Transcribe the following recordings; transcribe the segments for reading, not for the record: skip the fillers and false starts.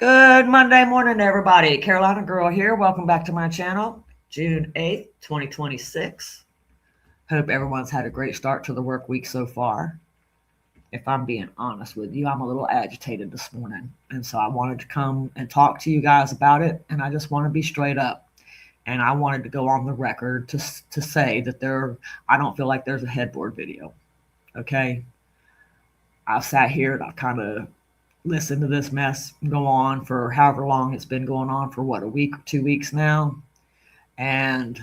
Good Monday morning, everybody. Carolina Girl here. Welcome back to my channel. June 8th, 2026. Hope everyone's had a great start to the work week so far. If I'm being honest with you, I'm a little agitated this morning. And so I wanted to come and talk to you guys about it. And I just want to be straight up. And I wanted to go on the record to say that I don't feel like there's a headboard video. Okay. I've sat here and I've kind of listen to this mess go on for however long it's been going on for a week or 2 weeks now. And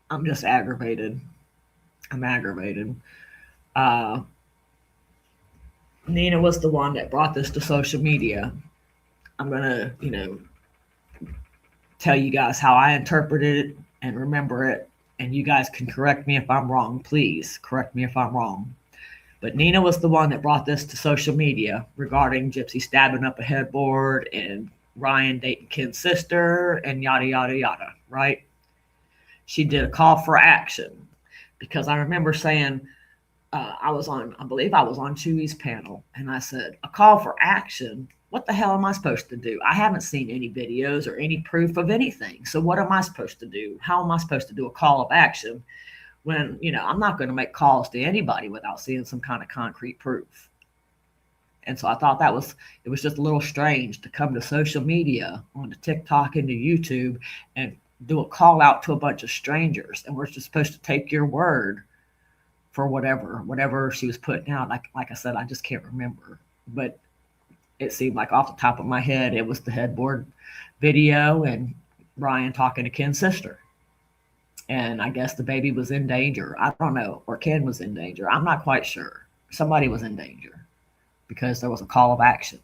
I'm just aggravated. I'm aggravated. Nina was the one that brought this to social media. I'm going to, tell you guys how I interpreted it and remember it. And you guys can correct me if I'm wrong. Please correct me if I'm wrong. But Nina was the one that brought this to social media regarding Gypsy stabbing up a headboard and Ryan dating Ken's sister and yada, yada, yada, right? She did a call for action because I remember saying, I believe I was on Chewy's panel, and I said, a call for action? What the hell am I supposed to do? I haven't seen any videos or any proof of anything. So what am I supposed to do? How am I supposed to do a call of action when, I'm not going to make calls to anybody without seeing some kind of concrete proof? And so I thought it was just a little strange to come to social media, onto TikTok and to YouTube, and do a call out to a bunch of strangers. And we're just supposed to take your word for whatever she was putting out. Like I said, I just can't remember. But it seemed like off the top of my head, it was the headboard video and Ryan talking to Ken's sister. And I guess the baby was in danger. I don't know. Or Ken was in danger. I'm not quite sure. Somebody was in danger because there was a call of action.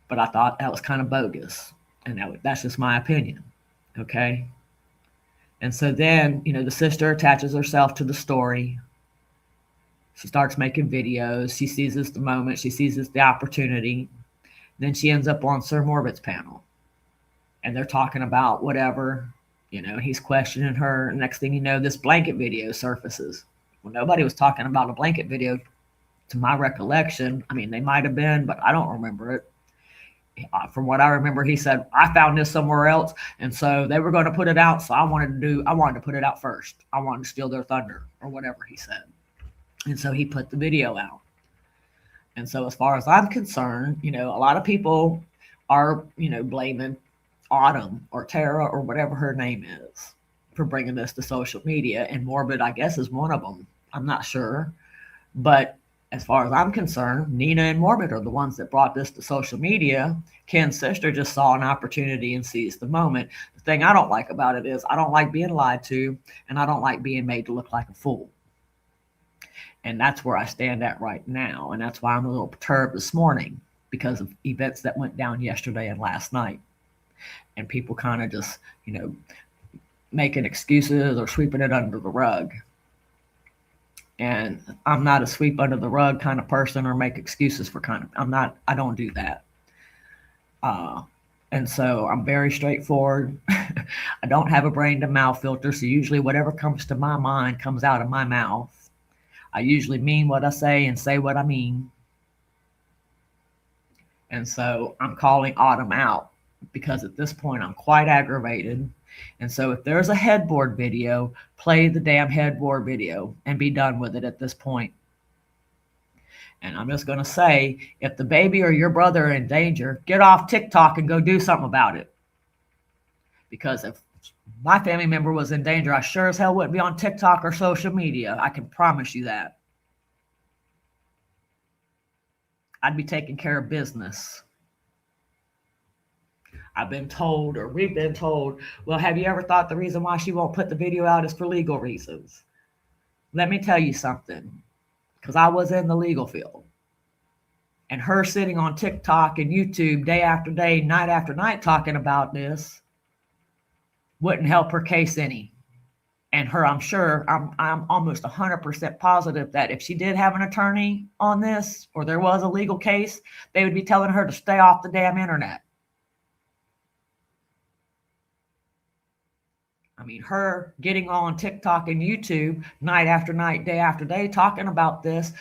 But I thought that was kind of bogus. And that's just my opinion. Okay. And so then, the sister attaches herself to the story. She starts making videos. She seizes the moment. She seizes the opportunity. Then she ends up on Sir Morbid's panel. And they're talking about whatever. He's questioning her. Next thing you know, this blanket video surfaces. Well, nobody was talking about a blanket video to my recollection. I mean, they might have been, but I don't remember it. From what I remember, he said, I found this somewhere else. And so they were going to put it out. So I wanted to put it out first. I wanted to steal their thunder or whatever he said. And so he put the video out. And so as far as I'm concerned, a lot of people are, blaming Autumn or Tara or whatever her name is for bringing this to social media. And Morbid, I guess, is one of them. I'm not sure. But as far as I'm concerned, Nina and Morbid are the ones that brought this to social media. Ken's sister just saw an opportunity and seized the moment. The thing I don't like about it is I don't like being lied to, and I don't like being made to look like a fool. And that's where I stand at right now. And that's why I'm a little perturbed this morning because of events that went down yesterday and last night. And people kind of just, making excuses or sweeping it under the rug. And I'm not a sweep under the rug kind of person or make excuses for I don't do that. And so I'm very straightforward. I don't have a brain to mouth filter. So usually whatever comes to my mind comes out of my mouth. I usually mean what I say and say what I mean. And so I'm calling Autumn out because at this point I'm quite aggravated. And so if there's a headboard video, play the damn headboard video and be done with it at this point. And I'm just going to say, if the baby or your brother are in danger, get off TikTok and go do something about it. Because if my family member was in danger, I sure as hell wouldn't be on TikTok or social media. I can promise you that. I'd be taking care of business. We've been told, well, have you ever thought the reason why she won't put the video out is for legal reasons? Let me tell you something, because I was in the legal field. And her sitting on TikTok and YouTube day after day, night after night talking about this wouldn't help her case any. And I'm almost 100% positive that if she did have an attorney on this, or there was a legal case, they would be telling her to stay off the damn internet. I mean, her getting on TikTok and YouTube night after night, day after day, talking about this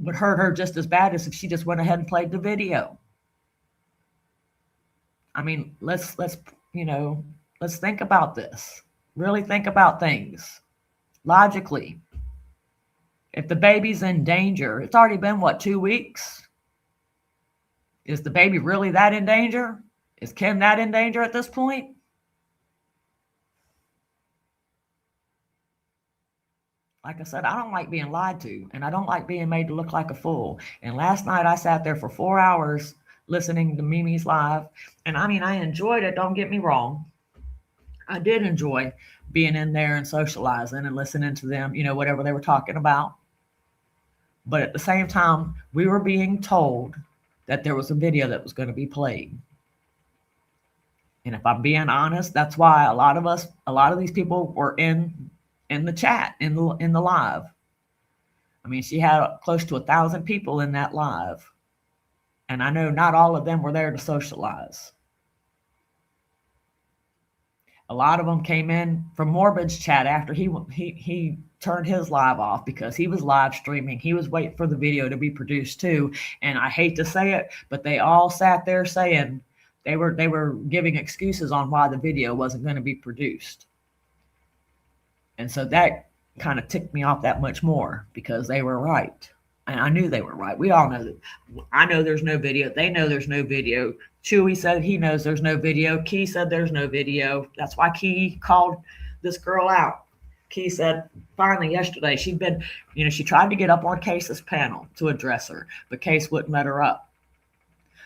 would hurt her just as bad as if she just went ahead and played the video. I mean, let's think about this. Really think about things logically. If the baby's in danger, it's already been what, 2 weeks? Is the baby really that in danger? Is Kim that in danger at this point? Like I said, I don't like being lied to, and I don't like being made to look like a fool. And last night I sat there for 4 hours listening to Mimi's live, and I mean, I enjoyed it, don't get me wrong. I did enjoy being in there and socializing and listening to them, whatever they were talking about. But at the same time, we were being told that there was a video that was going to be played. And if I'm being honest, that's why a lot of these people were in the chat, in the live. I mean, she had close to 1,000 people in that live. And I know not all of them were there to socialize. A lot of them came in from Morbid's chat after he turned his live off because he was live streaming. He was waiting for the video to be produced too. And I hate to say it, but they all sat there saying they were giving excuses on why the video wasn't going to be produced. And so that kind of ticked me off that much more because they were right. And I knew they were right. We all know that. I know there's no video. They know there's no video. Chewy said he knows there's no video. Key said there's no video. That's why Key called this girl out. Key said finally yesterday she'd been, she tried to get up on Case's panel to address her, but Case wouldn't let her up.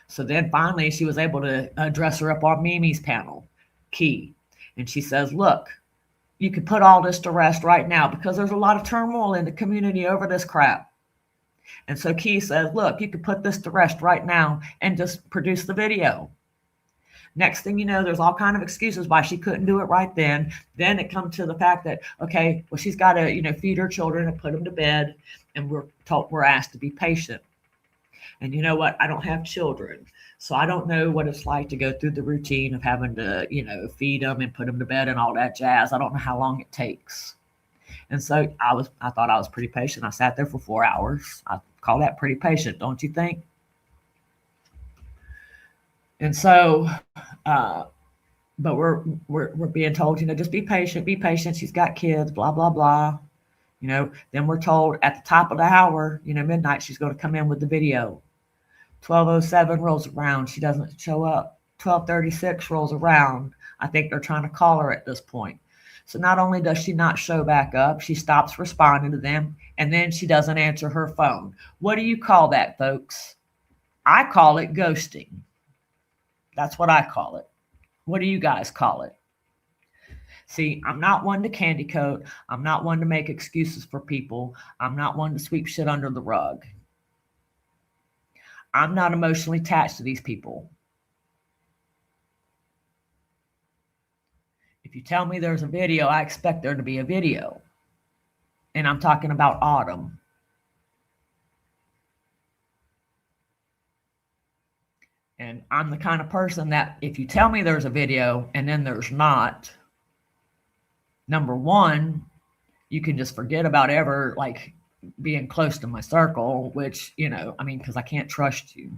So then finally she was able to address her up on Mimi's panel, Key. And she says, look, you could put all this to rest right now because there's a lot of turmoil in the community over this crap. And so Key says, look, you could put this to rest right now and just produce the video. Next thing you know, there's all kind of excuses why she couldn't do it right then. Then it comes to the fact that, okay, well, she's got to, feed her children and put them to bed. And we're asked to be patient. And you know what? I don't have children. So I don't know what it's like to go through the routine of having to, feed them and put them to bed and all that jazz. I don't know how long it takes. And so I thought I was pretty patient. I sat there for 4 hours. I call that pretty patient, don't you think? And so, but we're being told, just be patient. She's got kids, blah, blah, blah. Then we're told at the top of the hour, midnight, she's going to come in with the video. 12:07 rolls around. She doesn't show up. 12:36 rolls around. I think they're trying to call her at this point. So not only does she not show back up, she stops responding to them, and then she doesn't answer her phone. What do you call that, folks? I call it ghosting. That's what I call it. What do you guys call it? See, I'm not one to candy coat. I'm not one to make excuses for people. I'm not one to sweep shit under the rug. I'm not emotionally attached to these people. If you tell me there's a video, I expect there to be a video. And I'm talking about Autumn. And I'm the kind of person that if you tell me there's a video and then there's not, number one, you can just forget about ever being close to my circle, which, because I can't trust you.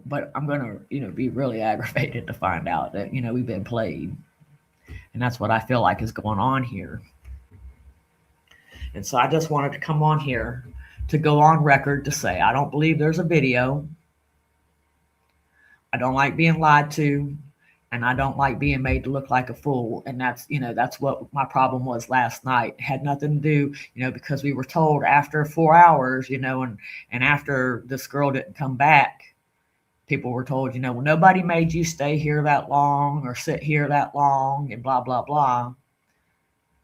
But I'm going to, be really aggravated to find out that, we've been played. And that's what I feel like is going on here. And so I just wanted to come on here to go on record to say, I don't believe there's a video. I don't like being lied to. And I don't like being made to look like a fool. And that's, that's what my problem was last night. It had nothing to do, because we were told after 4 hours, and after this girl didn't come back, people were told, well, nobody made you stay here that long or sit here that long and blah, blah, blah.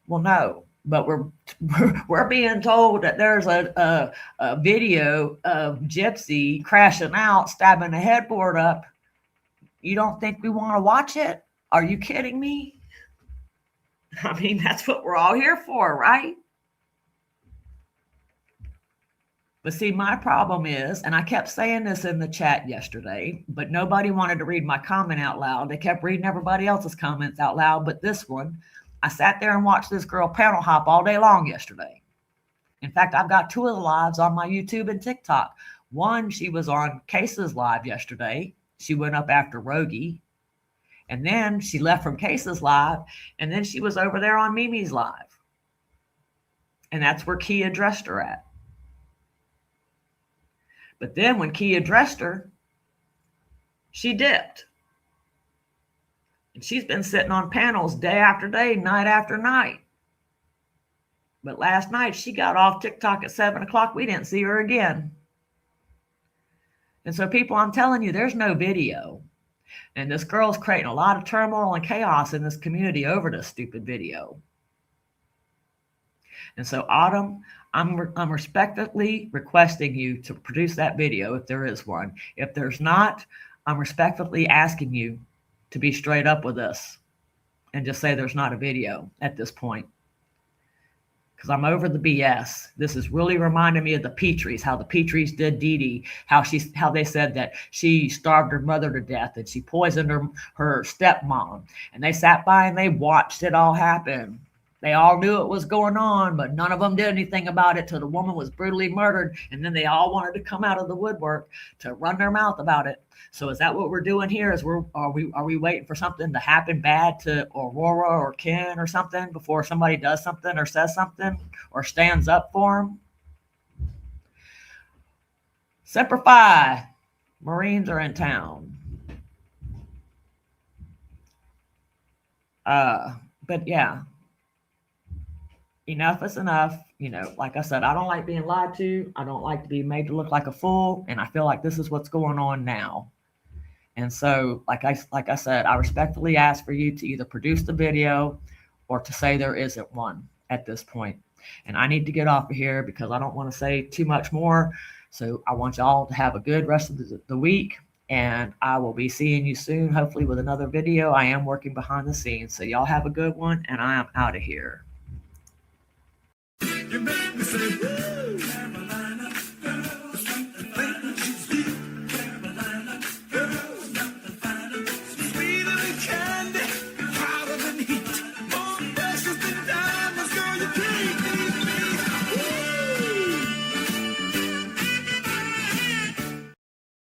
Well, no, but we're being told that there's a video of Gypsy crashing out, stabbing a headboard up. You don't think we want to watch it? Are you kidding me? I mean, that's what we're all here for, right? But see, my problem is, and I kept saying this in the chat yesterday, but nobody wanted to read my comment out loud. They kept reading everybody else's comments out loud, but this one. I sat there and watched this girl panel hop all day long yesterday. In fact, I've got 2 of the lives on my YouTube and TikTok. One, she was on Case's live yesterday. She went up after Rogie. And then she left from Case's live. And then she was over there on Mimi's live. And that's where Key addressed her at. But then when Key addressed her, she dipped. And she's been sitting on panels day after day, night after night. But last night she got off TikTok at 7 o'clock. We didn't see her again. And so people, I'm telling you, there's no video. And this girl's creating a lot of turmoil and chaos in this community over this stupid video. And so, Autumn, I'm respectfully requesting you to produce that video if there is one. If there's not, I'm respectfully asking you to be straight up with us and just say there's not a video at this point. Because I'm over the BS. This is really reminding me of the Petries, how the Petries did Dee Dee, how they said that she starved her mother to death and she poisoned her stepmom. And they sat by and they watched it all happen. They all knew it was going on, but none of them did anything about it till the woman was brutally murdered. And then they all wanted to come out of the woodwork to run their mouth about it. So is that what we're doing here? Are we waiting for something to happen bad to Aurora or Ken or something before somebody does something or says something or stands up for them? Semper Fi, Marines are in town. But yeah. Enough is enough. You know, like I said, I don't like being lied to. I don't like to be made to look like a fool. And I feel like this is what's going on now. And so, like I said, I respectfully ask for you to either produce the video or to say there isn't one at this point. And I need to get off of here because I don't want to say too much more. So I want y'all to have a good rest of the week. And I will be seeing you soon, hopefully with another video. I am working behind the scenes. So y'all have a good one. And I am out of here. You make me say,